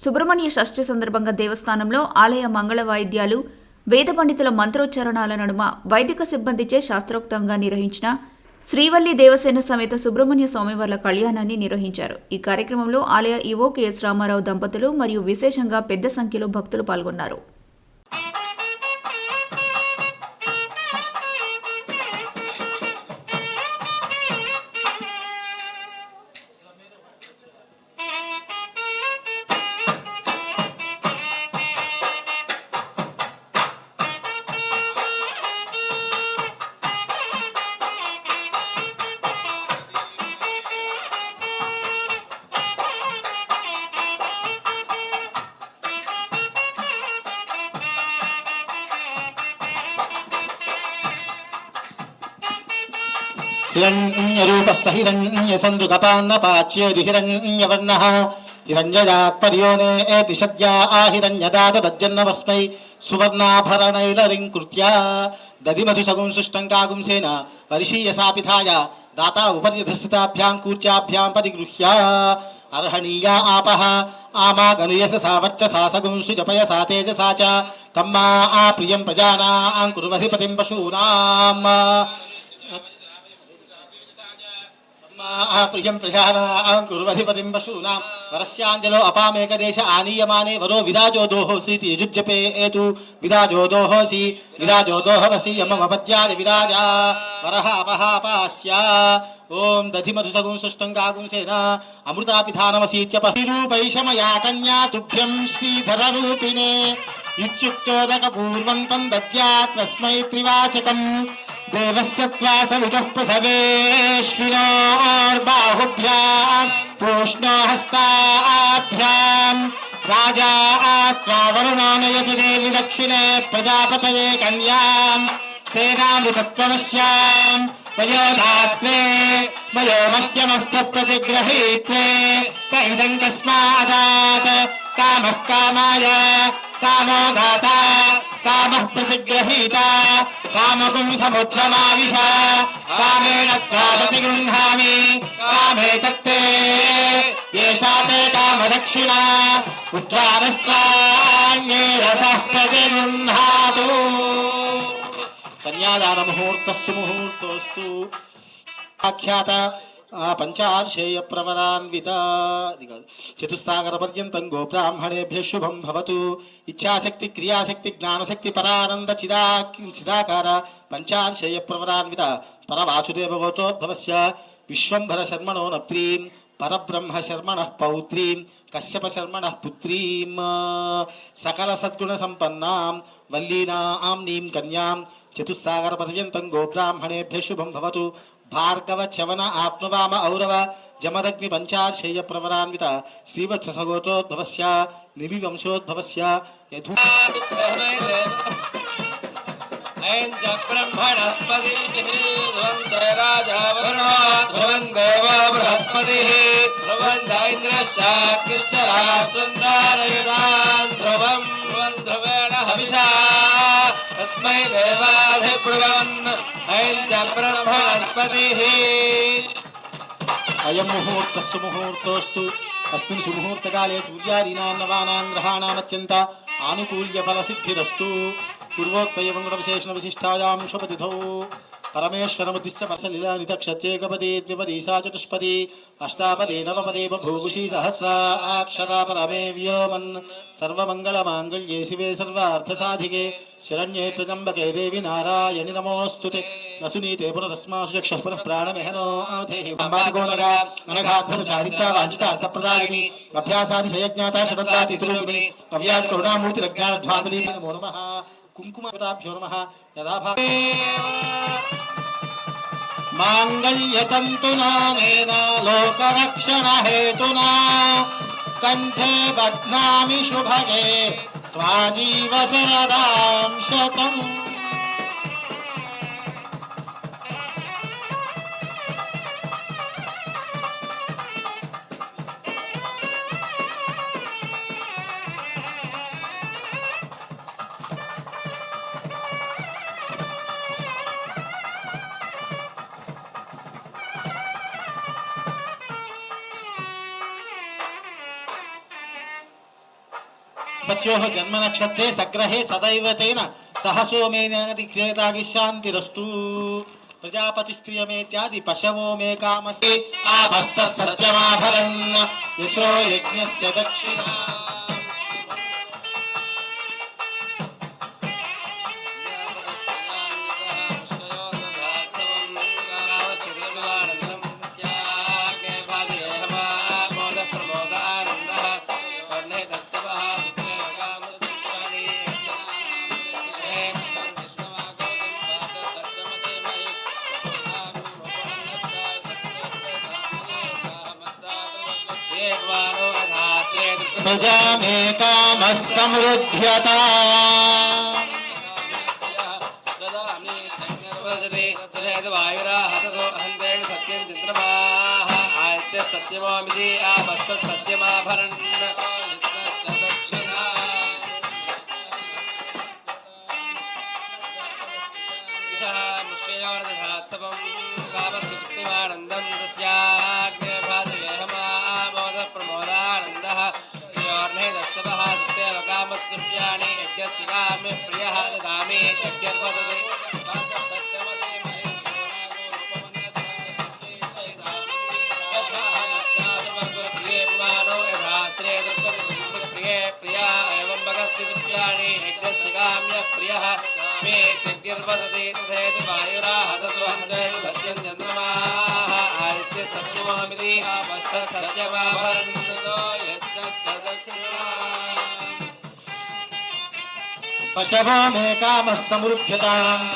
సుబ్రహ్మణ్య షష్ఠి సందర్భంగా దేవస్థానంలో ఆలయ మంగళ వాయిద్యాలు, వేద పండితుల మంత్రోచ్చారణాల నడుమ వైదిక సిబ్బందిచే శాస్త్రోక్తంగా నిర్వహించిన శ్రీవల్లి దేవసేన సమేత సుబ్రహ్మణ్య స్వామివార్ల కళ్యాణాన్ని నిర్వహించారు. ఈ కార్యక్రమంలో ఆలయ ఈవో కెఎస్ రామారావు దంపతులు మరియు విశేషంగా పెద్ద సంఖ్యలో భక్తులు పాల్గొన్నారు. हिरण्यरूपस्थ हिरण्यसन्दुकपान्नपाच्येदि हिरण्यवर्णः हिरण्यजात्पर्योनेति सद्या हिरण्यदादज्जन्नवस्मै सुवर्णाभरणैलरिङ्कृत्या दधिमधुसगुं सुष्टङ्कागुंसेन परिशीयसापिधाय दाता उपर्यधस्थिताभ्यां कूर्चाभ्यां परिगृह्य अर्हणीया आपः आमागनुयससा वर्चसा सगुंसु जपयसा तेजसा च तम्मा प्रियं प्रजानां कुर्वधिपतिं पशूनाम् प्रियं प्रजानां कुर्वधिपतिं पशूनां वरस्याञ्जलो अपामेकदेश आनीयमाने वरो विराजो दोहोऽसीति यजुज्जपे एतु विराजो दोहोऽसि विराजो दोहवसि यममपद्याय विराजा वरः अपहापास्य ॐ दधिमधुसगुं सुष्टङ्गागुंसेन अमृतापिधानमसीत्यपहिरूपैषमया कन्या तुभ्यं श्रीधररूपिणे इत्युक्तोदकपूर्वं तं दद्यात् तस्मै त्रिवाचकम् देवस्य त्वासवितः प्रसवेश्विनोर्बाहुभ्याम् पूष्णो हस्ताभ्याम् राजा त्वा वरुणो नयति देवि दक्षिणे प्रजापतये कन्याम् तेनामृतत्वमस्याम् वयोधात्रे वयो मध्यमस्तप्रतिग्रहीत्रे क इदं कस्मादात् कामः कामाय कामो दाता कामः प्रतिगृहीता कामकुं समुद्रमाविश कामेन प्रतिगृह्णामि कामे तत्ते येषा ते कामदक्षिणा उत्तरास्तान्ये रसः प्रतिगृह्णातु। कन्यादान मुहूर्तस्तु मुहूर्तोस्तु आख्यात पंचार्षेय प्रवरान्वित चतुस्सागर पर्यन्तं गो ब्राह्मणेभ्यः शुभं भवतु। इच्छाशक्ति क्रियाशक्ति ज्ञानशक्ति परानंद चिदाकार पंचार्षेय प्रवरान्वित परवासुदेव गौतोद्भवस्य विश्वंभर शर्मणो नप्त्रीं परब्रह्म शर्मणः पौत्रीं कश्यप शर्मणः पुत्रीं सकल सद्गुण संपन्नां वल्लीनां नीं कन्यां चतुस्सागर पर्यन्तं गो ब्राह्मणेभ्यः शुभं भवतु। भार्गव चवन आप्नुवाम औरव जमदग्नि पंचार्षेय प्रवरान्वित श्रीवत्स सगोत्रोद्भवस्य निविवंशोद्भवस्य यथु ब्रह्मणस्पतिः ध्रुवं राजा वरुणो ध्रुवं देवो बृहस्पतिः ध्रुवं इन्द्रश्चाकृश्च राष्ट्रं धारयतान् ध्रुवं ध्रुवेण हविषा तस्मै देवाभिब्रुवन् ऐं च ब्रह्मणस्पतिः। अयं मुहूर्तस्तु मुहूर्तोस्तु अस्मिन् सुमुहूर्तकाले सूर्यादीनां नवानां ग्रहाणामत्यन्त आनुकूल्यफलसिद्धिरस्तु। पूर्वोक्तयं गुणविशेषणविशिष्टायां शुभतिथौ परमेश्वरमुद्दिश्य परसलीलानितक्षत्येकपदी द्विपदी सा चतुष्पदी अष्टापदी नवपदी बभूवुषी सहस्राक्षरा परमे व्योमन् सर्वमङ्गलमाङ्गल्ये शिवे सर्वार्थसाधिके शरण्ये त्र्यम्बके देवी नारायणि नमोऽस्तुते। नसुनीते पुनरस्मासु चक्षुः पुनः प्राणमेहनोऽधेहि वामागोणगा अनघाद्भुतचारित्रा वाञ्छितार्थप्रदायिनी अभ्यासादिशयज्ञाता शरद्दातितुरूपिणी अव्याजकरुणामूर्तिरज्ञानध्वान्तरी नमो नमः। कुङ्कुमताभ्यो नमः। यदा माङ्गल्यतन्तुना नेन लोकरक्षणहेतुना कण्ठे बध्नामि शुभगे त्वाजीव शरदां शतम्। पत्योः जन्मनक्षत्रे सग्रहे सदैव तेन सह सोमेनादिक्षेतागिशान्तिरस्तु प्रजापतिस्त्रियमेत्यादि पशवो मे कामसि आपस्तः सत्यमाभरन् यशो यज्ञस्य दक्षिणा प्रजा मे कामः समृद्ध्यता सत्यमामिति आपस्तत् सत्यमाभरन् मुष्कयोर्दधात्सवं कामसुप्तिमानन्दं तस्याग्नेभादयेहमामोदप्रमोदानन्दः योर्नेदस्सवः सत्यवकामस्तुभ्याणि यज्ञस्य कामे प्रियः ददामि यज्ञर्वदते प्रिया एवं भगस्तिप्याणि यज्ञस्य काम्यः प्रियः मे यज्ञर्वदते तथेति वायुराहतसुहङ्गैः सत्यं चन्द्रमाः आदित्य सत्यमामिति आपस्तः सत्यमाभरन्तो यज्ञस्तदक्षिणा पशवो मे कामः समृद्ध्यताम्